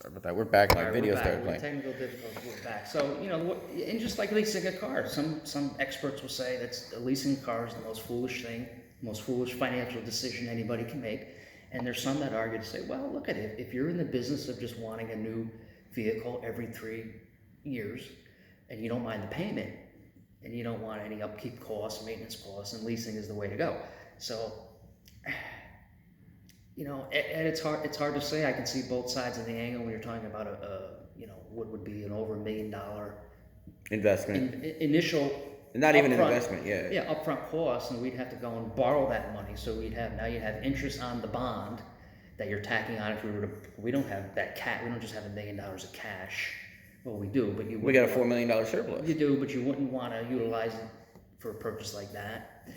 Sorry about that. We're back. My All right, video we're back. started We're playing. technical difficulties. We're back. So and just like leasing a car, some experts will say that's leasing a car is the most foolish thing, most foolish financial decision anybody can make. And there's some that argue to say, well, look at it. If you're in the business of just wanting a new vehicle every 3 years, and you don't mind the payment, and you don't want any upkeep costs, maintenance costs, and leasing is the way to go. So, and it's hard to say. I can see both sides of the angle when you're talking about what would be an over $1 million Investment. initial, Not even an upfront- investment, yeah. upfront costs, and we'd have to go and borrow that money. So you'd have interest on the bond that you're tacking on. If we don't have that we don't just have $1 million of cash. Well, we do, but We got a $4 million surplus. You do, but you wouldn't want to utilize it for a purpose like that.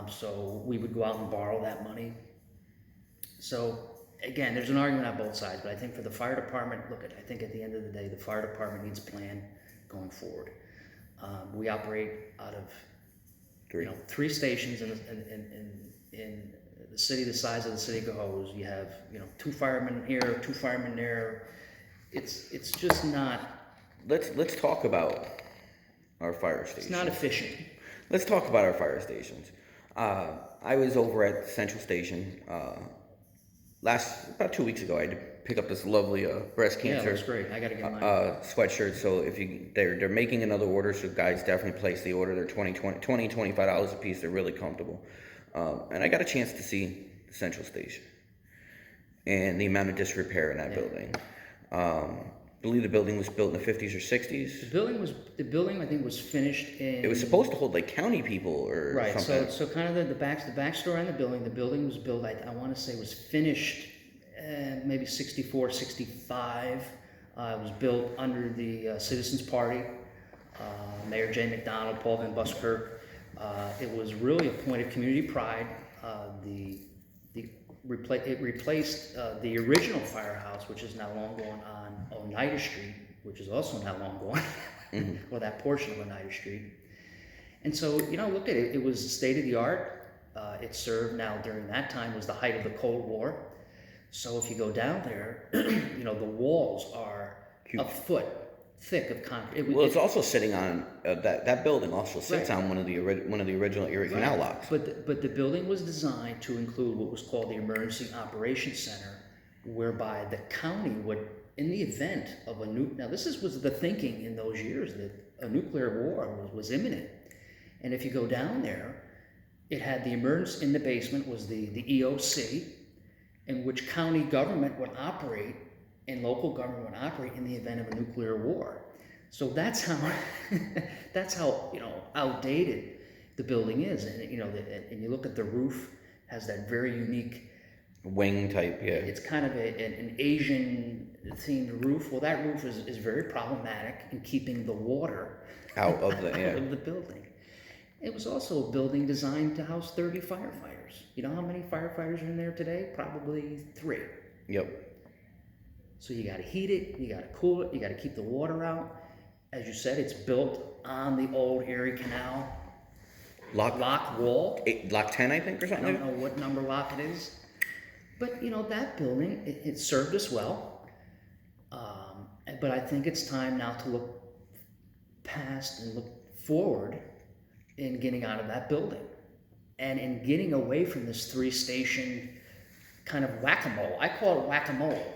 So we would go out and borrow that money. So again, there's an argument on both sides, but I think for the fire department, I think at the end of the day, the fire department needs a plan going forward. We operate out of 3 stations in the city the size of the city of Cohoes. You have 2 firemen here, 2 firemen there. It's just not. Let's talk about our fire stations. It's not efficient. Let's talk about our fire stations. I was over at Central Station about 2 weeks ago. I had to pick up this lovely breast cancer. Yeah, that's great. I got to get mine. Sweatshirt. So if they're making another order, so guys definitely place the order. They're $25 a piece. They're really comfortable. And I got a chance to see Central Station and the amount of disrepair in that building. I believe the building was built in the 50s or 60s. The building I think was finished in. It was supposed to hold like county people or something. Right. So kind of the backstory on the building. The building was built. I want to say was finished maybe 64, 65. It was built under the Citizens Party. Mayor Jay McDonald, Paul Van Buskirk. It was really a point of community pride. It replaced the original firehouse, which is now long gone on Oneida Street, which is also now long gone, or that portion of Oneida Street. And so, look at it. It was state of the art. It served now during that time was the height of the Cold War. So if you go down there, the walls are a foot thick of concrete. It's also sitting on that building also sits on one of the original Erie Canal locks. But the building was designed to include what was called the Emergency Operations Center, whereby the county would, in the event of now this was the thinking in those years that a nuclear war was imminent, and if you go down there, it had the emergency in the basement was the EOC, in which county government would operate. And local government would operate in the event of a nuclear war. So that's how outdated the building is. And and you look at the roof, has that very unique wing type, yeah. It's kind of an Asian themed roof. Well, that roof is very problematic in keeping the water out of the building. It was also a building designed to house 30 firefighters. You know how many firefighters are in there today? Probably 3. Yep. So you got to heat it, you got to cool it, you got to keep the water out. As you said, it's built on the old Erie Canal lock wall. Lock 10, I think, or something. I don't know what number lock it is. But, that building, it served us well. But I think it's time now to look past and look forward in getting out of that building. And in getting away from this 3-station kind of whack-a-mole. I call it whack-a-mole.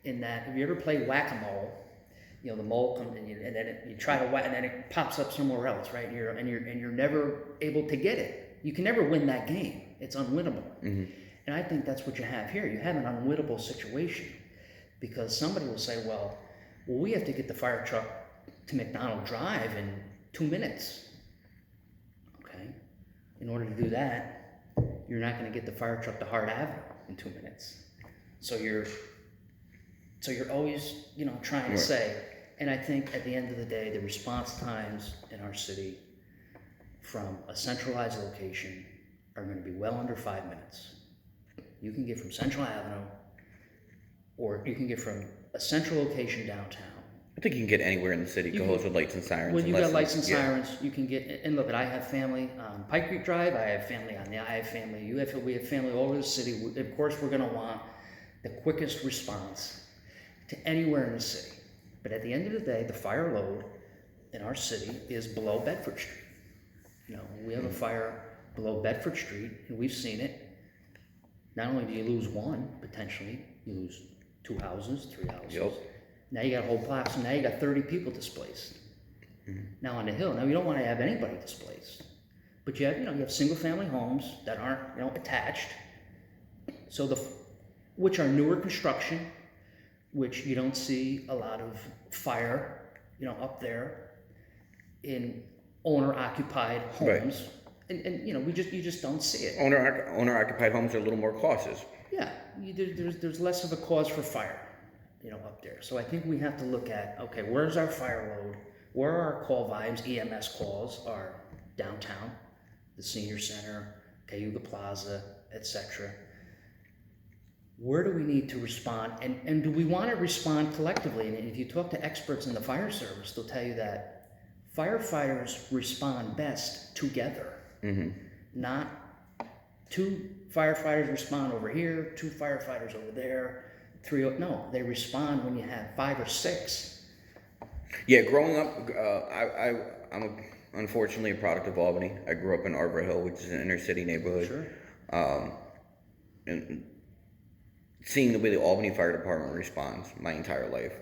In that, if you ever play whack-a-mole, the mole comes in, and then you try to whack, and then it pops up somewhere else, right? And you're never able to get it. You can never win that game. It's unwinnable. Mm-hmm. And I think that's what you have here. You have an unwinnable situation because somebody will say, well, we have to get the fire truck to McDonald Drive in 2 minutes. Okay, in order to do that, you're not going to get the fire truck to Hart Avenue in 2 minutes. So you're always, trying to say, and I think at the end of the day, the response times in our city from a centralized location are going to be well under 5 minutes. You can get from Central Avenue, or you can get from a central location downtown. I think you can get anywhere in the city, Cohoes with lights and sirens. When you've got lights and sirens, you can get, and look, I have family on Pike Creek Drive, I have family we have family all over the city. Of course, we're going to want the quickest response. to anywhere in the city. But at the end of the day, the fire load in our city is below Bedford Street. You know, we have a fire below Bedford Street, and we've seen it. Not only do you lose one, potentially, you lose 2 houses, 3 houses. Yep. Now you got a whole block, so now you got 30 people displaced. Now on the hill, now you don't want to have anybody displaced. But you have single-family homes that aren't, attached. So which are newer construction, which you don't see a lot of fire, up there in owner-occupied homes. Right. And you just don't see it. Owner-occupied homes are a little more cautious. Yeah, there's less of a cause for fire, up there. So I think we have to look at, okay, where's our fire load? Where are our call volumes? EMS calls are downtown, the senior center, Cayuga Plaza, etc. Where do we need to respond? And do we want to respond collectively? And if you talk to experts in the fire service, they'll tell you that firefighters respond best together. Not 2 firefighters respond over here, 2 firefighters over there, 3. No, they respond when you have 5 or 6. Yeah, growing up, I'm unfortunately a product of Albany. I grew up in Arbor Hill, which is an inner city neighborhood. Sure. And seeing the way the Albany Fire Department responds my entire life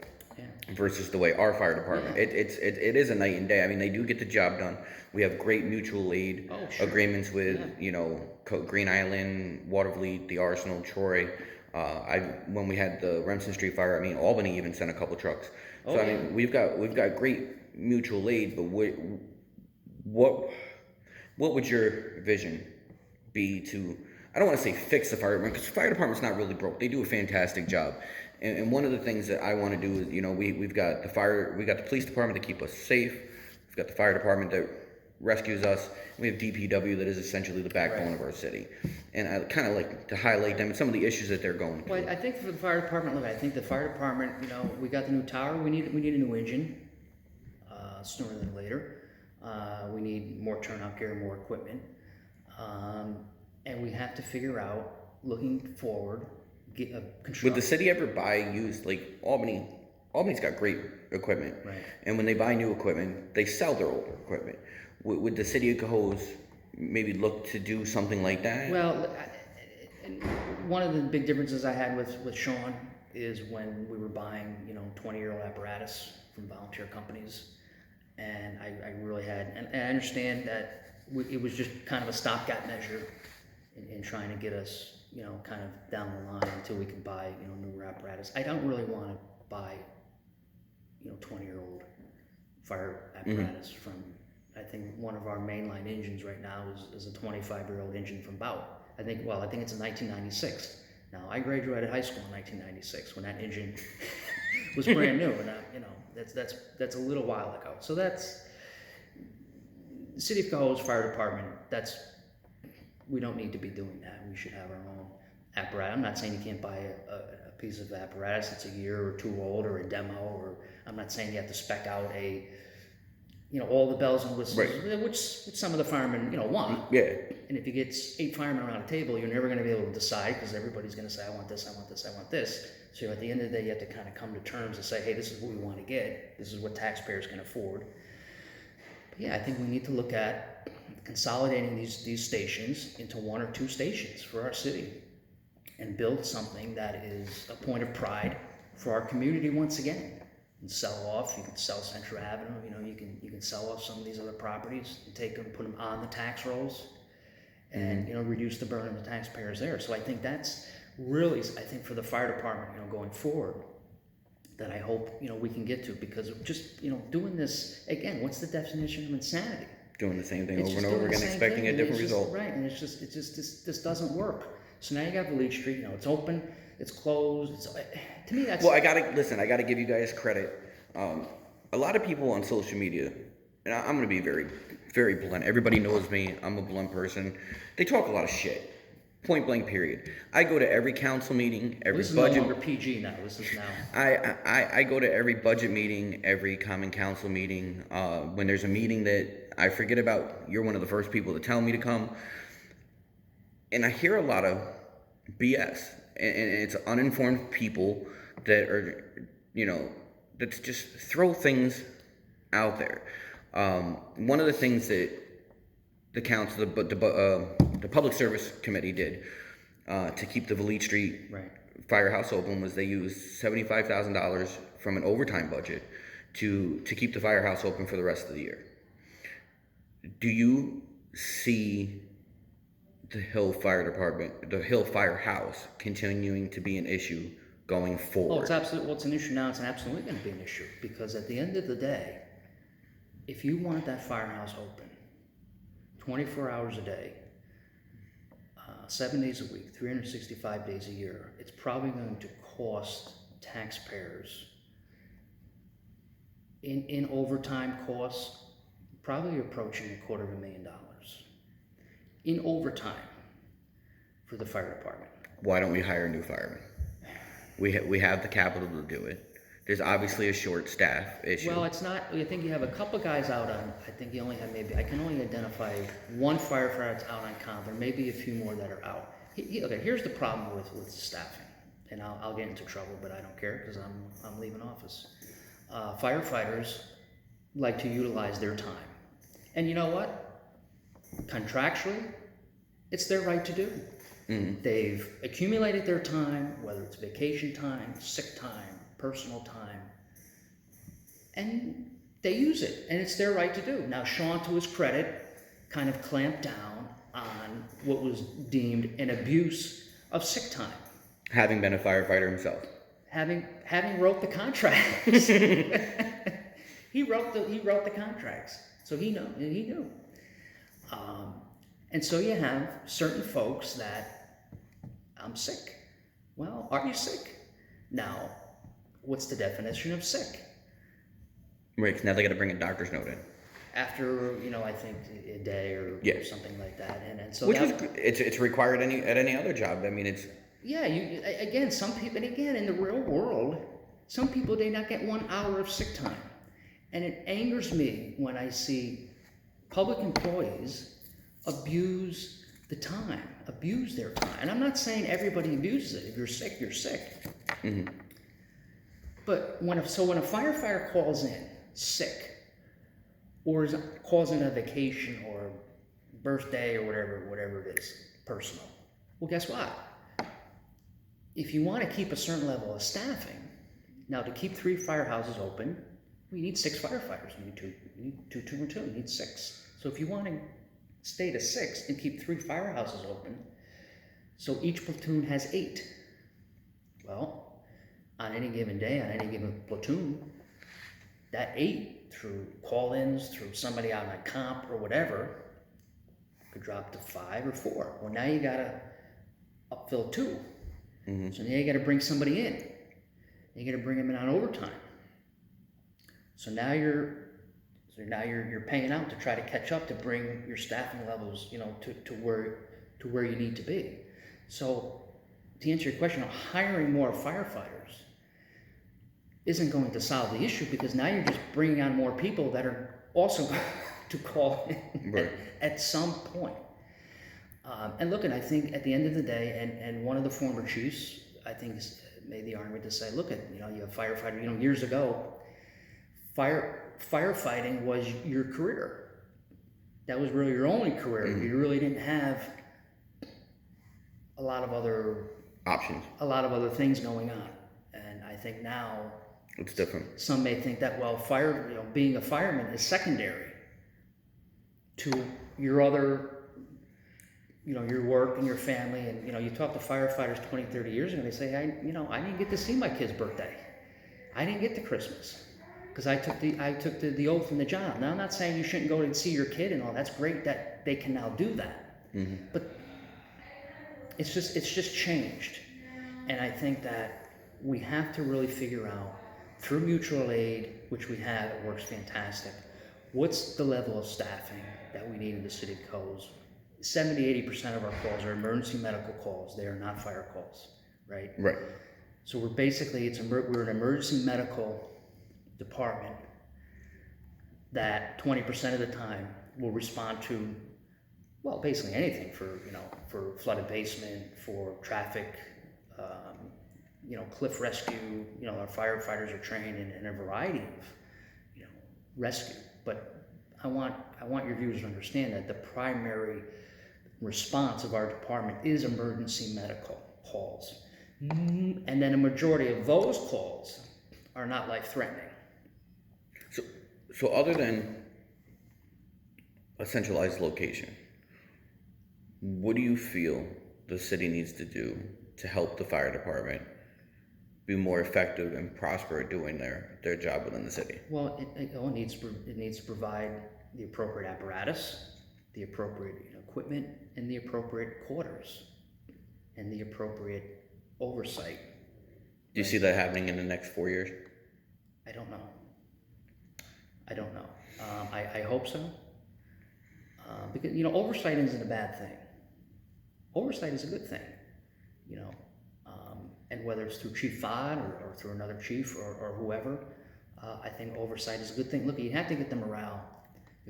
versus the way our fire department, it is a night and day. I mean, they do get the job done. We have great mutual aid agreements with, Green Island, Watervliet, the Arsenal, Troy. When we had the Remsen Street fire, Albany even sent a couple trucks. So we've got great mutual aid. But what would your vision be to? I don't want to say fix the fire department, because the fire department's not really broke. They do a fantastic job. And one of the things that I want to do is, we've got the police department to keep us safe. We've got the fire department that rescues us. We have DPW that is essentially the backbone of our city. And I kind of like to highlight them and some of the issues that they're going through. Well, I think for the fire department, I think the fire department, we got the new tower. We need a new engine sooner than later. We need more turnout gear, more equipment. And we have to figure out, looking forward, Would the city ever buy used, like Albany's got great equipment. Right. And when they buy new equipment, they sell their older equipment. Would the city of Cohoes maybe look to do something like that? Well, one of the big differences I had with Sean is when we were buying, 20-year-old apparatus from volunteer companies. And I really had, and I understand that it was just kind of a stopgap measure in trying to get us, kind of down the line until we could buy, newer apparatus. I don't really want to buy, 20-year-old fire apparatus from, I think one of our mainline engines right now is a 25-year-old engine from Bout. I think it's in 1996. Now, I graduated high school in 1996 when that engine was brand new, and that's a little while ago. So that's the City of Cohoes Fire Department. We don't need to be doing that. We should have our own apparatus. I'm not saying you can't buy a piece of apparatus that's a year or 2 old, or a demo, or I'm not saying you have to spec out all the bells and whistles, which some of the firemen, want. Yeah. And if you get 8 firemen around a table, you're never going to be able to decide, because everybody's going to say, I want this, I want this, I want this. So at the end of the day, you have to kind of come to terms and say, hey, this is what we want to get. This is what taxpayers can afford. But yeah, I think we need to look at consolidating these stations into 1 or 2 stations for our city, and build something that is a point of pride for our community once again. And sell off. You can sell Central Avenue. You can sell off some of these other properties and take them, put them on the tax rolls, and reduce the burden of the taxpayers there. So I think that's really, for the fire department, going forward, that I hope we can get to, because just doing this again, what's the definition of insanity? Doing the same thing over and over again, expecting a different result. Right, and this doesn't work. So now you got Vliet Street. It's open, it's closed. To me, that's... Well, I gotta give you guys credit. A lot of people on social media, and I'm gonna be very, very blunt. Everybody knows me. I'm a blunt person. They talk a lot of shit. Point blank. Period. I go to every council meeting, every this is budget. No longer PG now. This is now. I go to every budget meeting, every common council meeting. When there's a meeting that I forget about, you're one of the first people to tell me to come. And I hear a lot of BS, and it's uninformed people that are, that's just throw things out there. One of the things that the council, the public service committee did to keep the Valete Street Right. firehouse open was they used $75,000 from an overtime budget to keep the firehouse open for the rest of the year. Do you see the Hill Fire Department, the Hill Firehouse, continuing to be an issue going forward? Oh, it's absolutely. Well, it's an issue now. It's absolutely going to be an issue because at the end of the day, if you want that firehouse open 24 hours a day, 7 days a week, 365 days a year, it's probably going to cost taxpayers in overtime costs, probably approaching $250,000 in overtime for the fire department. Why don't we hire new firemen? We have the capital to do it. There's obviously a short staff issue. Well, it's not. I think you have a couple guys out on. I think you only have maybe. I can only identify one firefighter that's out on comp. There may be a few more that are out. Okay, here's the problem with staffing, and I'll get into trouble, but I don't care because I'm leaving office. Firefighters like to utilize their time, and you know what? Contractually, it's their right to do. Mm-hmm. They've accumulated their time, whether it's vacation time, sick time, personal time, and they use it, and it's their right to do. Now, Sean, to his credit, kind of clamped down on what was deemed an abuse of sick time. Having been a firefighter himself. Having wrote the contracts. he wrote the contracts, so he knew. And so you have certain folks that, I'm sick. Well, are you sick? Now, what's the definition of sick? Right, because now they got to bring a doctor's note in. After, I think a day or something like that. And so which it's required at any other job. I mean, it's... Yeah, some people, and again, in the real world, some people, they not get 1 hour of sick time. And it angers me when I see public employees abuse the time, abuse their time. And I'm not saying everybody abuses it. If you're sick, you're sick. Mm-hmm. But when a firefighter calls in sick, or calls in a vacation or birthday or whatever it is, personal, well, guess what? If you want to keep a certain level of staffing, now to keep 3 firehouses open, we need 6 firefighters. You need two and two. You need 6. So if you want to stay to 6 and keep 3 firehouses open, so each platoon has 8. Well, on any given day, on any given platoon, that 8, through call-ins, through somebody out on comp or whatever, could drop to 5 or 4. Well, now you gotta upfill 2. Mm-hmm. So now you gotta bring somebody in. You gotta bring them in on overtime. So now you're paying out to try to catch up to bring your staffing levels, to where you need to be. So to answer your question, hiring more firefighters isn't going to solve the issue because now you're just bringing on more people that are also going to call in right. at some point. And look, and I think at the end of the day, and one of the former chiefs, I think, made the argument to say, look, you have firefighter. Years ago, firefighting was your career. That was really your only career. Mm-hmm. You really didn't have a lot of other options, a lot of other things going on. And I think now it's different. Some may think that, well, being a fireman is secondary to your other, your work and your family. And, you talk to firefighters 20, 30 years ago, and they say, I didn't get to see my kid's birthday. I didn't get to Christmas because I took the oath in the job. Now, I'm not saying you shouldn't go and see your kid and all. That's great that they can now do that. Mm-hmm. But it's just changed. And I think that we have to really figure out, through mutual aid, which we have, it works fantastic, what's the level of staffing that we need in the city of Coles? 70-80% of our calls are emergency medical calls. They are not fire calls, right? Right. So we're an emergency medical department that 20% of the time will respond to, well, basically anything for flooded basement, for traffic, cliff rescue. Our firefighters are trained in a variety of, rescue. But I want your viewers to understand that the primary response of our department is emergency medical calls. And then a majority of those calls are not life-threatening. So other than a centralized location, what do you feel the city needs to do to help the fire department be more effective and prosper at doing their job within the city? Well, it needs to provide the appropriate apparatus, the appropriate equipment, and the appropriate quarters, and the appropriate oversight. Do you see that happening in the next 4 years? I don't know. I hope so. Because oversight isn't a bad thing. Oversight is a good thing. And whether it's through Chief Fod or through another chief or whoever, I think oversight is a good thing. Look, you have to get the morale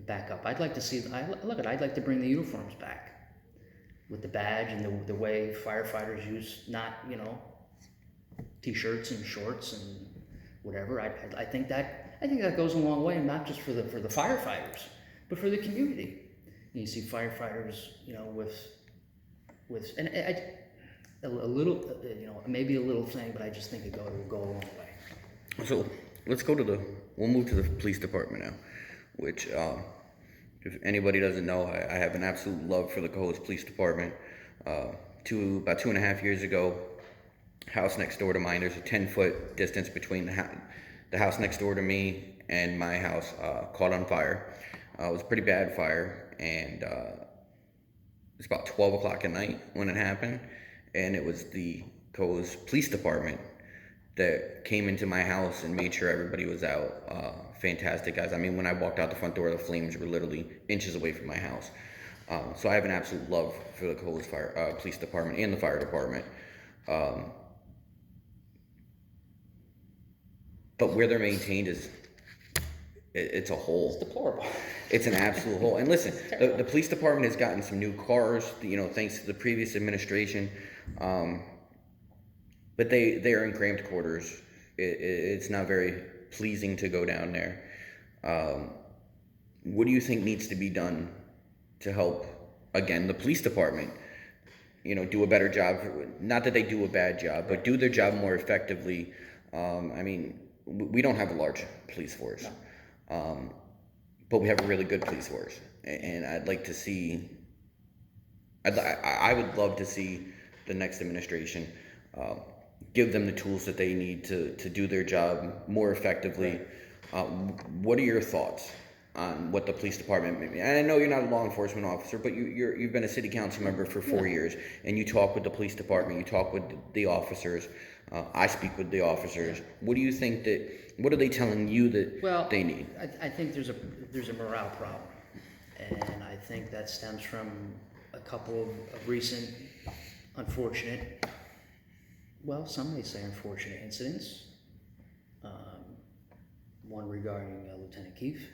back up. I'd like to see. I'd like to bring the uniforms back with the badge and the way firefighters use, not t-shirts and shorts and whatever. I think that goes a long way, not just for the firefighters, but for the community. And you see firefighters, with and a little, maybe a little thing, but I just think it will go a long way. So we'll move to the police department now, which, if anybody doesn't know, I have an absolute love for the Cohoes Police Department. About 2.5 years ago, house next door to mine, there's a 10-foot distance between the house next door to me and my house, caught on fire. It was a pretty bad fire, and it was about 12 o'clock at night when it happened, and it was the Cohoes Police Department that came into my house and made sure everybody was out. Fantastic guys. I mean, when I walked out the front door, the flames were literally inches away from my house. So I have an absolute love for the Cohoes Police Department and the fire department. But where they're maintained it's a hole. It's deplorable. It's an absolute hole. And listen, the police department has gotten some new cars, thanks to the previous administration. But they are in cramped quarters. It's not very pleasing to go down there. What do you think needs to be done to help, again, the police department, do a better job? Not that they do a bad job, but do their job more effectively. I mean, we don't have a large police force, but we have a really good police force. And I'd like to see, I would love to see the next administration give them the tools that they need to do their job more effectively. What are your thoughts on what the police department may be? And I know you're not a law enforcement officer, but you've been a city council member for 4 years, and you talk with the police department, you talk with the officers. I speak with the officers. What do you think what are they telling you that they need? I think there's a morale problem, and I think that stems from a couple of recent unfortunate, some may say unfortunate incidents. One regarding Lieutenant Keefe,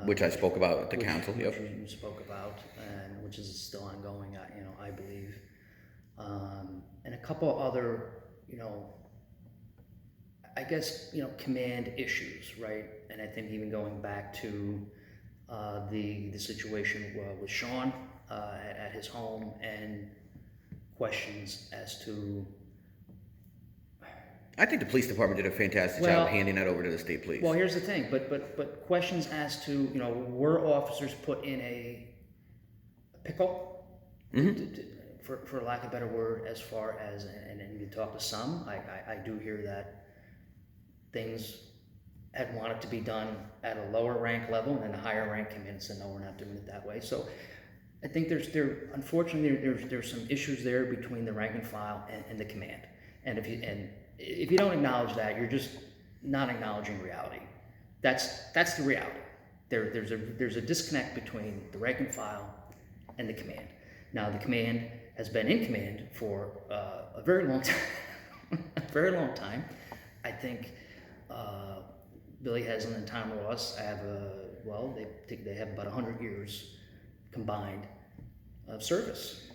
which I spoke about at the council. Which you spoke about, and which is still ongoing. I believe, and a couple other, I guess command issues, right? And I think even going back to the situation with Sean at his home, and questions as to. I think the police department did a fantastic job handing that over to the state police. Well, here's the thing, but questions as to, were officers put in a pickle, for lack of a better word, as far as, and you talk to some, I do hear that things had wanted to be done at a lower rank level, and then the higher rank came in and said, no, we're not doing it that way. So I think unfortunately, there's some issues there between the rank and file and the command. And if you don't acknowledge that, you're just not acknowledging reality. That's the reality. There's a disconnect between the rank and file and the command. Now, the command has been in command for a very long time. A very long time. I think Billy Haslam and Tom Ross have they have about 100 years combined of service,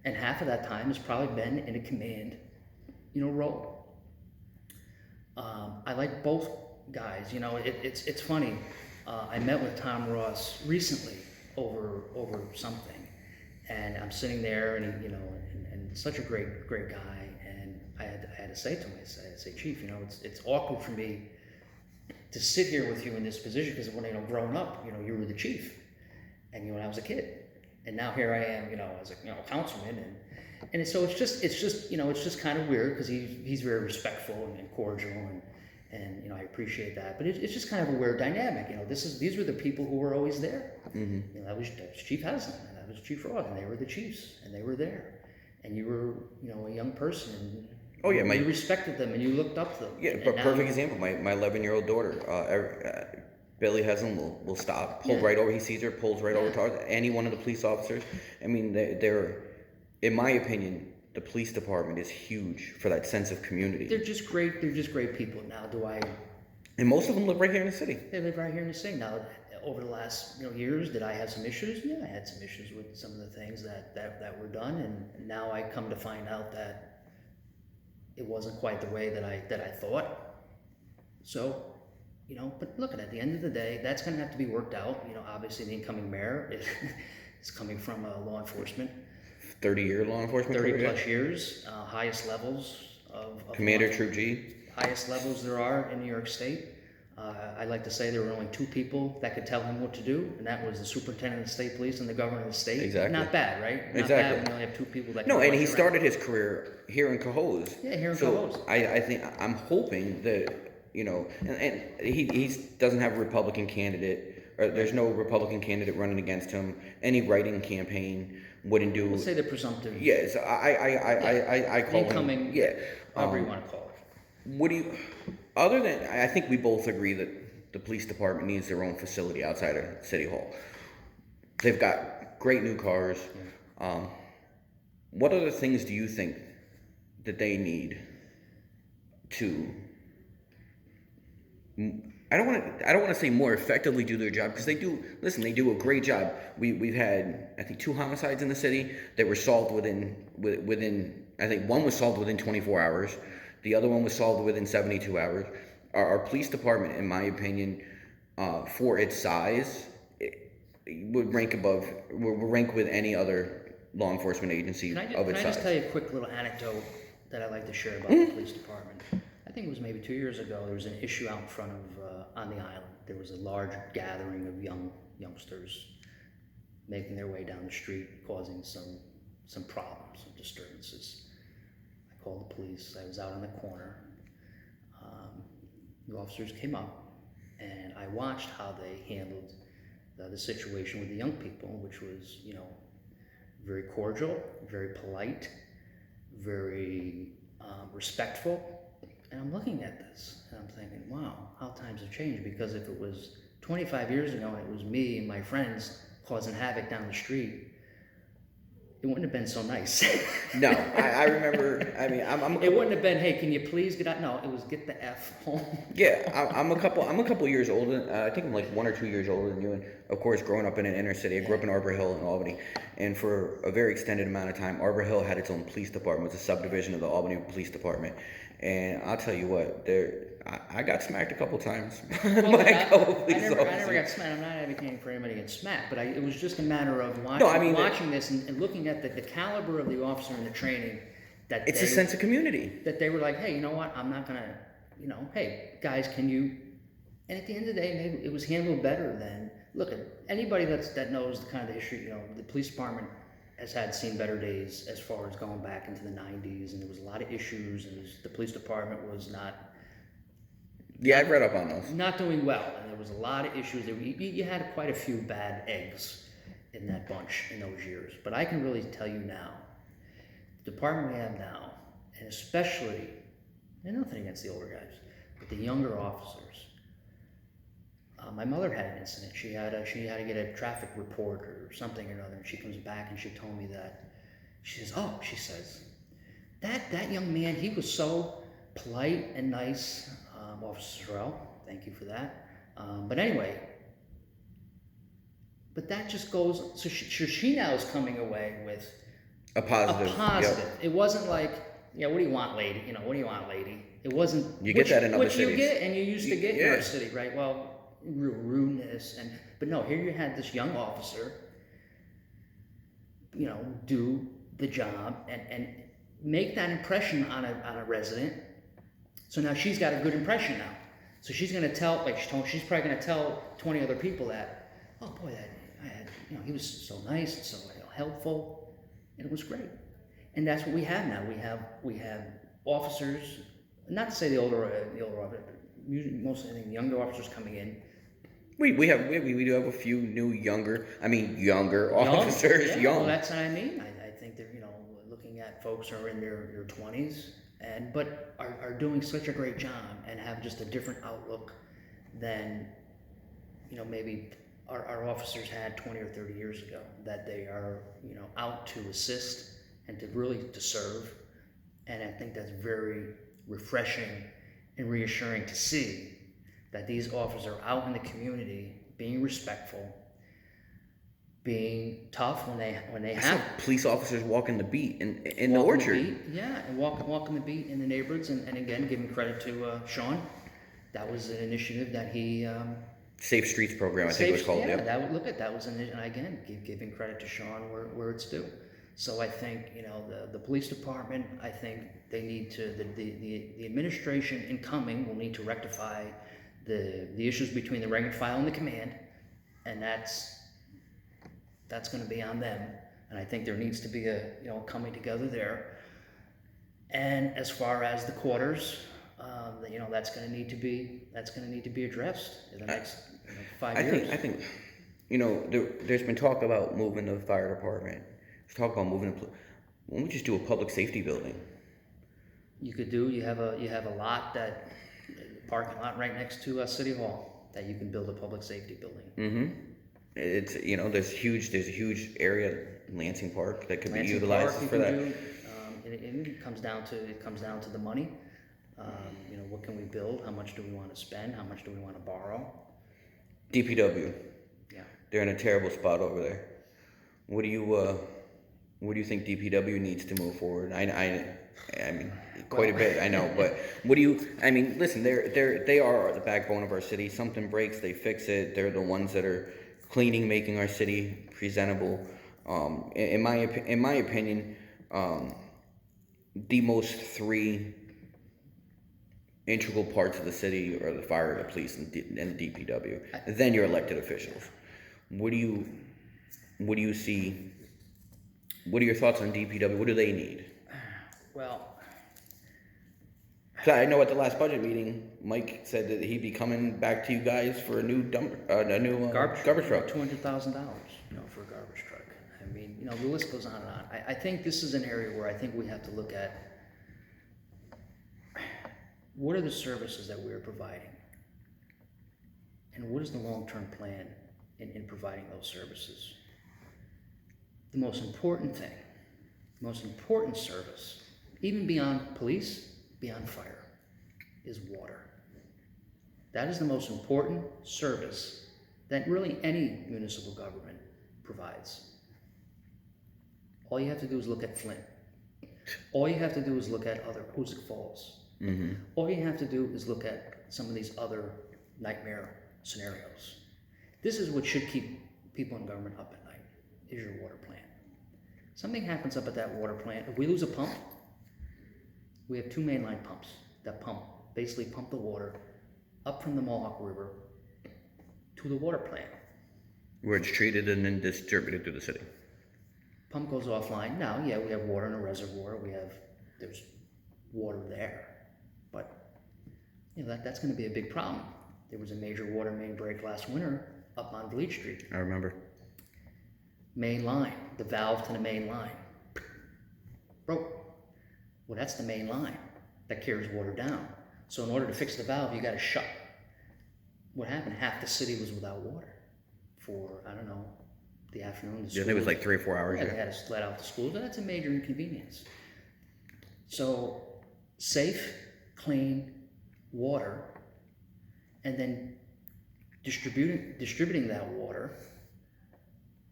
and half of that time has probably been in a command role. I like both guys. It's funny. I met with Tom Ross recently over something, and I'm sitting there, and he, and such a great guy. And I had to say to him, I say, Chief, it's awkward for me to sit here with you in this position, because when growing up, you were the chief, and when I was a kid, and now here I am, as a councilman, and so it's just kind of weird, because he's very respectful and cordial, and I appreciate that, but it's just kind of a weird dynamic. These were the people who were always there. Mm-hmm. That was Chief Haslam, and that was Chief Roth, and they were the chiefs, and they were there, and you were a young person. And, oh yeah, you respected them and you looked up to them. Yeah, but perfect example. My 11-year-old daughter, Billy Haslam will stop, pull right over. He sees her, pulls right over to her. Any one of the police officers. I mean, they're, in my opinion, the police department is huge for that sense of community. They're just great. They're just great people. Now, And most of them live right here in the city. They live right here in the city. Now, over the last years, did I have some issues? Yeah, I had some issues with some of the things that were done, and now I come to find out that it wasn't quite the way that I thought. So, but look, at the end of the day, that's going to have to be worked out. Obviously the incoming mayor is coming from law enforcement. 30-year law enforcement 30 career, plus years, highest levels of Commander Troop G. Highest levels there are in New York State. I like to say there were only two people that could tell him what to do, and that was the superintendent of the state police and the governor of the state. Exactly. Not bad, right? Not Exactly. bad when you only have two people that. No, and he started his career here in Cohoes. Yeah, here in so Cohoes. I think I'm hoping that and he doesn't have a Republican candidate, or there's no Republican candidate running against him. Any writing campaign wouldn't do. We'll say the presumptive. Yeah, so I call incoming. him. Yeah. However you want to call it. What do you? Other than, I think we both agree that the police department needs their own facility outside of City Hall. They've got great new cars. What other things do you think that they need to? I don't want to say more effectively do their job, because they do. Listen, they do a great job. We've had, I think, 2 homicides in the city that were solved within. I think one was solved within 24 hours. The other one was solved within 72 hours. Our police department, in my opinion, for its size, would rank with any other law enforcement agency of its size. Can I just tell you a quick little anecdote that I like to share about the police department? I think it was maybe 2 years ago. There was an issue out in front of on the island. There was a large gathering of youngsters making their way down the street, causing some problems, some disturbances. I called the police. I was out on the corner. The officers came up, and I watched how they handled the situation with the young people, which was, very cordial, very polite, very respectful. And I'm looking at this, and I'm thinking, wow, how times have changed. Because if it was 25 years ago and it was me and my friends causing havoc down the street, it wouldn't have been so nice. No, I remember. I mean, it wouldn't have been, hey, can you please get out? No, it was get the F home. Yeah, I'm a couple years older. I think I'm like 1 or 2 years older than you. And of course, growing up in an inner city, I grew up in Arbor Hill in Albany, and for a very extended amount of time, Arbor Hill had its own police department. It was a subdivision of the Albany Police Department. And I'll tell you what, I got smacked a couple times Well, by a couple police officers. I never got smacked. I'm not advocating for anybody to get smacked, but it was just a matter of watching this and looking at the caliber of the officer and the training. It's a sense of community. That they were like, hey, you know what? I'm not gonna, hey, guys, can you? And at the end of the day, maybe it was handled better than. Look, at anybody that knows the kind of history. The police department has seen better days as far as going back into the 90s, and there was a lot of issues, and the police department was not. Yeah, I've read up on those. Not doing well, and there was a lot of issues. You had quite a few bad eggs in that bunch in those years. But I can really tell you now, the department we have now, and especially, and nothing against the older guys, but the younger officers. My mother had an incident. She had to get a traffic report or something or another, and she comes back and she told me that. She says, that young man, he was so polite and nice. Officer Sorrell, thank you for that. But anyway, but that just goes. So she now is coming away with a positive. Yep. It wasn't like, yeah, what do you want, lady? You know, what do you want, lady? It wasn't. You get that in other which you cities. get, and you used to get in Yeah. our city, right? Well, rudeness, but no, here you had this young officer, you know, do the job and make that impression on a resident. So now she's got a good impression now. So she's gonna tell, like she's probably gonna tell 20 other people that, oh boy, you know, he was so nice and so helpful, and it was great. And that's what we have now. We have officers, not to say the older officers, but mostly I think younger officers coming in. We do have a few new younger officers. Yeah, Young. well, that's what I mean. I think they're, you know, looking at folks who are in their 20s but are doing such a great job and have just a different outlook than, you know, maybe our officers had 20 or 30 years ago, that they are, you know, out to assist and to serve. And I think that's very refreshing and reassuring to see that these officers are out in the community being respectful, being tough when they have police officers walking the beat in the orchard. The beat, yeah, and walking the beat in the neighborhoods, and again, giving credit to Sean. That was an initiative that he Safe Streets program, I think it was called. Yeah, that was and again, giving credit to Sean where it's due. So I think, you know, the police department, I think they need to the administration incoming will need to rectify the issues between the rank and file and the command, and that's going to be on them. And I think there needs to be a, you know, coming together there. And as far as the quarters, you know, that's going to need to be addressed in the next 5 years. I think, you know, there's been talk about moving the fire department. There's talk about moving. Why don't we just do a public safety building? You have a lot parking lot right next to City Hall that you can build a public safety building. Mm-hmm. It's, you know, there's a huge area, Lansing Park, that could be utilized for that. It comes down to the money. You know, what can we build? How much do we want to spend? How much do we want to borrow? DPW. Yeah. They're in a terrible spot over there. What do you think DPW needs to move forward? I mean, quite a bit, I know, but listen, they are the backbone of our city. Something breaks, they fix it. They're the ones that are cleaning, making our city presentable. In my opinion, the most three integral parts of the city are the fire, the police, and the DPW. Then your elected officials. What do you see? What are your thoughts on DPW? What do they need? Well, I know at the last budget meeting, Mike said that he'd be coming back to you guys for a new garbage truck. $200,000, you know, for a garbage truck. I mean, you know, the list goes on and on. I think this is an area where I think we have to look at what are the services that we're providing, and what is the long-term plan in providing those services. The most important thing, most important service, even beyond police, beyond fire, is water. That is the most important service that really any municipal government provides. All you have to do is look at Flint. All you have to do is look at other Hoosick Falls. Mm-hmm. All you have to do is look at some of these other nightmare scenarios. This is what should keep people in government up at night, is your water plant. Something happens up at that water plant. If we lose a pump, we have two mainline pumps that basically pump the water up from the Mohawk River to the water plant. Where it's treated and then distributed through the city. Pump goes offline. Now, yeah, we have water in a reservoir. There's water there. But, you know, that's going to be a big problem. There was a major water main break last winter up on Bleach Street. I remember. Main line, the valve to the main line broke. Well, that's the main line that carries water down. So in order to fix the valve, you got to shut. What happened? Half the city was without water for, I don't know, the afternoon. Yeah, it was like 3 or 4 hours. Yeah, they had to let out the schools, and that's a major inconvenience. So safe, clean water, and then distributing that water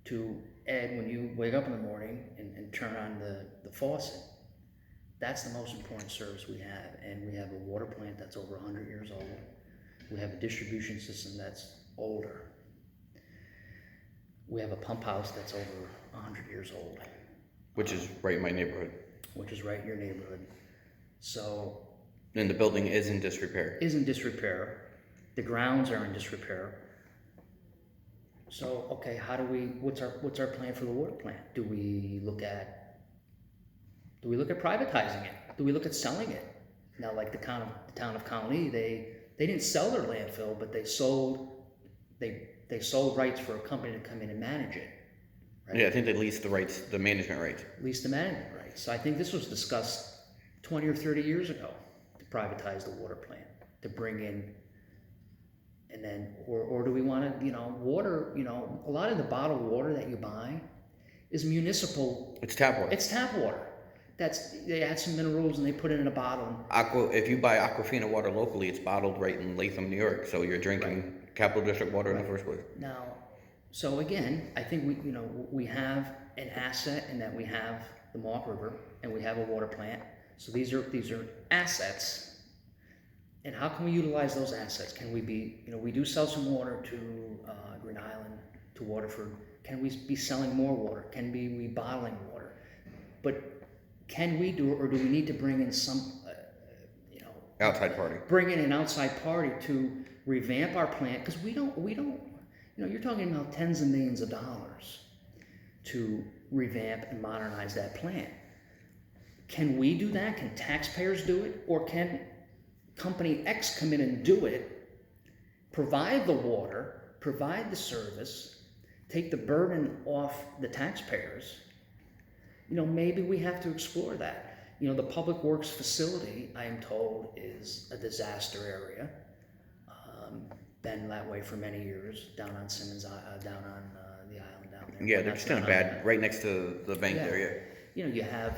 to Ed when you wake up in the morning and turn on the faucet. That's the most important service we have. And we have a water plant that's over 100 years old. We have a distribution system that's older. We have a pump house that's over 100 years old. Which is right in my neighborhood. Which is right in your neighborhood. So. And the building is in disrepair. Is in disrepair. The grounds are in disrepair. So, okay, what's our plan for the water plant? Do we look at privatizing it? Do we look at selling it? Now, like the town of Colony, they didn't sell their landfill, but they sold rights for a company to come in and manage it. Right? Yeah, I think they leased the rights, the management rights. Leased the management rights. So I think this was discussed 20 or 30 years ago to privatize the water plant, to bring in. And then, or do we want to, water, a lot of the bottled water that you buy is municipal. It's tap water. It's tap water. They add some minerals and they put it in a bottle. If you buy Aquafina water locally, it's bottled right in Latham, New York. So you're drinking Capital District water in the first place. Now, so again, I think we have an asset in that we have the Mark River and we have a water plant. So these are assets. And how can we utilize those assets? Can we we do sell some water to Green Island, to Waterford. Can we be selling more water? Can we be bottling water? But can we do it, or do we need to bring in some, outside party? Bring in an outside party to revamp our plant? Because we don't, you're talking about tens of millions of dollars to revamp and modernize that plant. Can we do that? Can taxpayers do it? Or can Company X come in and do it, provide the water, provide the service, take the burden off the taxpayers? Maybe we have to explore that. The Public Works facility, I am told, is a disaster area. Been that way for many years, down on Simmons, down on the island down there. Yeah, they're just kind of bad, right next to the bank there, yeah. You have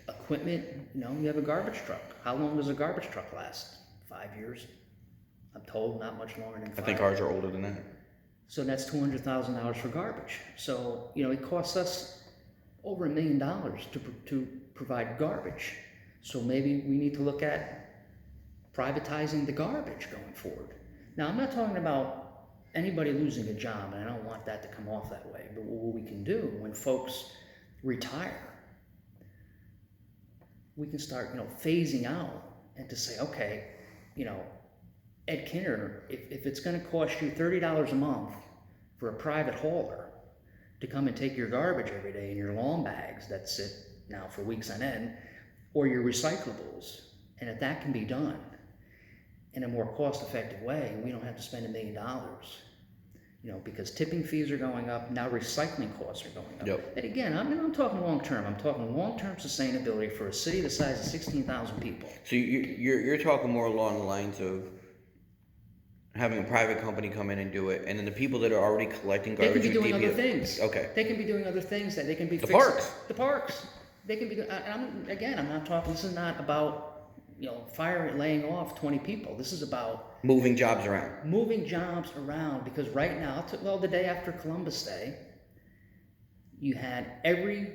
equipment, you have a garbage truck. How long does a garbage truck last? 5 years? I'm told not much longer than 5 I think ours are older than that. So that's $200,000 for garbage. So, it costs us over $1 million to provide garbage. So maybe we need to look at privatizing the garbage going forward. Now, I'm not talking about anybody losing a job, and I don't want that to come off that way. But what we can do when folks retire, we can start, phasing out and to say, okay, Ed Kinner, if it's going to cost you $30 a month for a private hauler to come and take your garbage every day in your lawn bags that sit now for weeks on end, or your recyclables, and if that can be done in a more cost-effective way, and we don't have to spend $1 million, because tipping fees are going up, now recycling costs are going up. Yep. And again, I'm talking long-term. I'm talking long-term sustainability for a city the size of 16,000 people. So you're talking more along the lines of having a private company come in and do it, and then the people that are already collecting They garbage. can be doing other things. Okay. They can be doing other things that they can be The fixing. parks. The parks. They can be. I'm not talking. This is not about laying off 20 people. This is about Moving jobs around. moving jobs around, because right now, the day after Columbus Day, you had every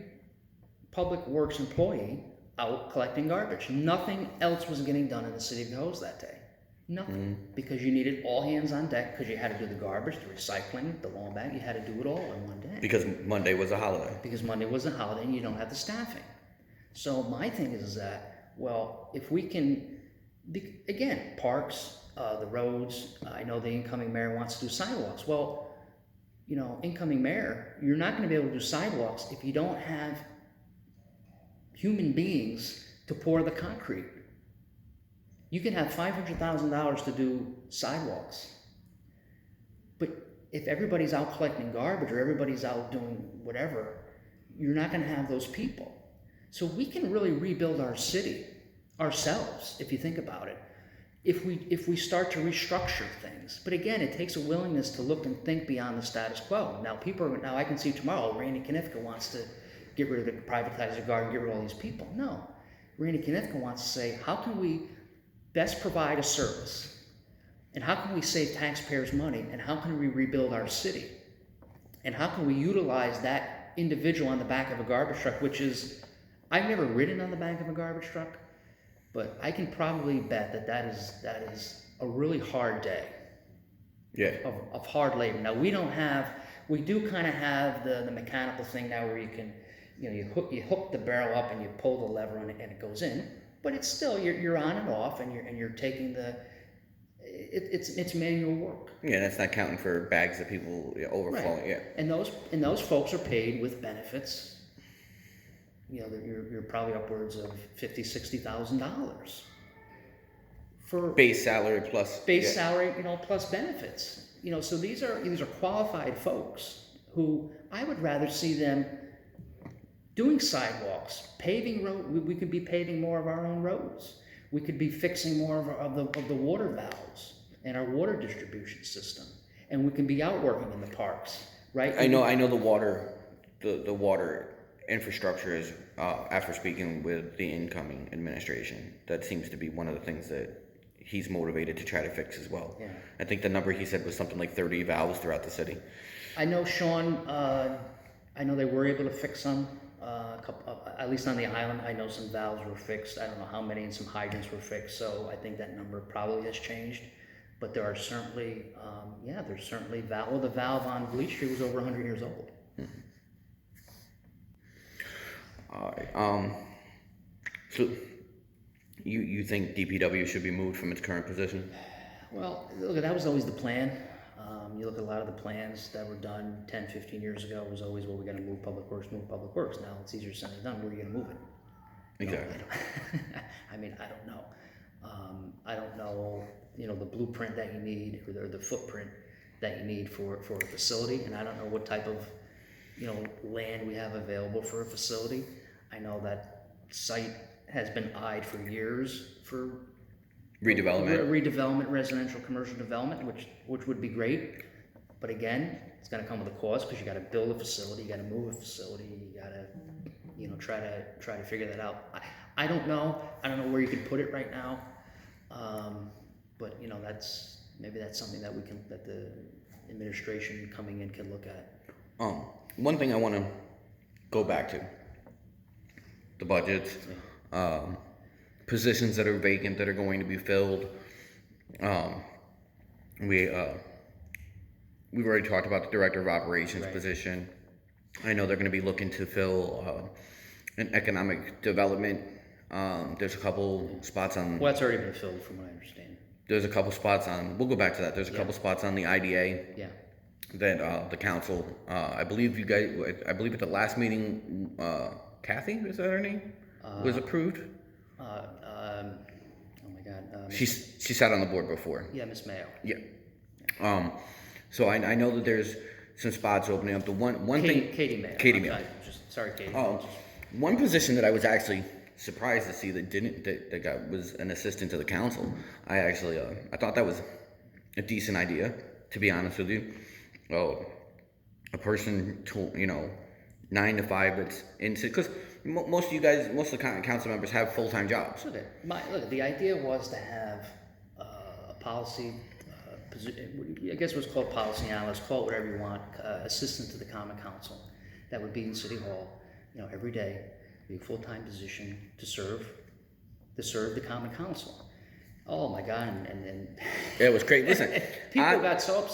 public works employee out collecting garbage. Nothing else was getting done in the city of Cohoes that day. Nothing. Because you needed all hands on deck, because you had to do the garbage, the recycling, the lawn bag. You had to do it all in one day. Because Monday was a holiday. Because Monday was a holiday and you don't have the staffing. So my thing is that, well, if we can, again, parks, the roads, I know the incoming mayor wants to do sidewalks. Well, incoming mayor, you're not going to be able to do sidewalks if you don't have human beings to pour the concrete. You can have $500,000 to do sidewalks. But if everybody's out collecting garbage or everybody's out doing whatever, you're not going to have those people. So we can really rebuild our city ourselves, if you think about it, if we start to restructure things. But again, it takes a willingness to look and think beyond the status quo. Now I can see tomorrow Randy Koniowka wants to get rid of the privatize the garden, get rid of all these people. No. Randy Koniowka wants to say, how can we best provide a service? And how can we save taxpayers money? And how can we rebuild our city? And how can we utilize that individual on the back of a garbage truck, which is I've never ridden on the back of a garbage truck, but I can probably bet that is a really hard day. Yeah. Of hard labor. Now we do kind of have the mechanical thing now where you can, you hook the barrel up and you pull the lever on it and it goes in, but it's still, you're on and off and you're taking it's manual work. Yeah, that's not counting for bags of people overflowing. Right. Yeah. And those folks are paid with benefits. You're probably upwards of $50,000-$60,000 for Base salary plus. base salary, plus benefits. So these are qualified folks who I would rather see them doing sidewalks, paving road. We could be paving more of our own roads. We could be fixing more of the water valves and our water distribution system, and we can be out working in the parks, right? I know the water infrastructure is after speaking with the incoming administration, that seems to be one of the things that he's motivated to try to fix as well. Yeah. I think the number he said was something like 30 valves throughout the city. I know Sean. I know they were able to fix some. At least on the island, I know some valves were fixed. I don't know how many, and some hydrants were fixed. So I think that number probably has changed. But there are certainly, there's certainly valve. Well, the valve on Bleach Street was over 100 years old. All right. So you think DPW should be moved from its current position? Well, look, that was always the plan. You look at a lot of the plans that were done 10, 15 years ago, it was always, well, we got to move public works. Now it's easier said than done. Where are you going to move it? Exactly. I mean, I don't know. I don't know, the blueprint that you need or the footprint that you need for a facility. And I don't know what type of, land we have available for a facility. I know that site has been eyed for years for redevelopment, residential, commercial development, which would be great. But again, it's going to come with a cost because you got to build a facility, you got to move a facility, you got to, try to figure that out. I don't know. I don't know where you could put it right now. But that's something that the administration coming in can look at. One thing I want to go back to, the budgets, positions that are vacant that are going to be filled. We've already talked about the director of operations position. I know they're going to be looking to fill an economic development. There's a couple spots on. Well, that's already been filled, from what I understand. There's a couple spots on. We'll go back to that. There's a couple spots on the IDA. Yeah. That the council, I believe at the last meeting, Kathy, is that her name, was approved. Oh my God. She sat on the board before. Yeah, Miss Mayo. Yeah. So I know that there's some spots opening up. The one thing. Katie Mayo. Katie Mayo. Sorry, Katie. One position that I was actually surprised to see that was an assistant to the council. I thought that was a decent idea, to be honest with you. A person to 9 to 5 that's into, because most of the council members have full-time jobs. Look, the idea was to have a policy, I guess it was called policy analyst, call it whatever you want, assistant to the common council, that would be in City Hall, every day, be a full-time position to serve the common council. Oh my God, and it was great. Listen, people got so upset.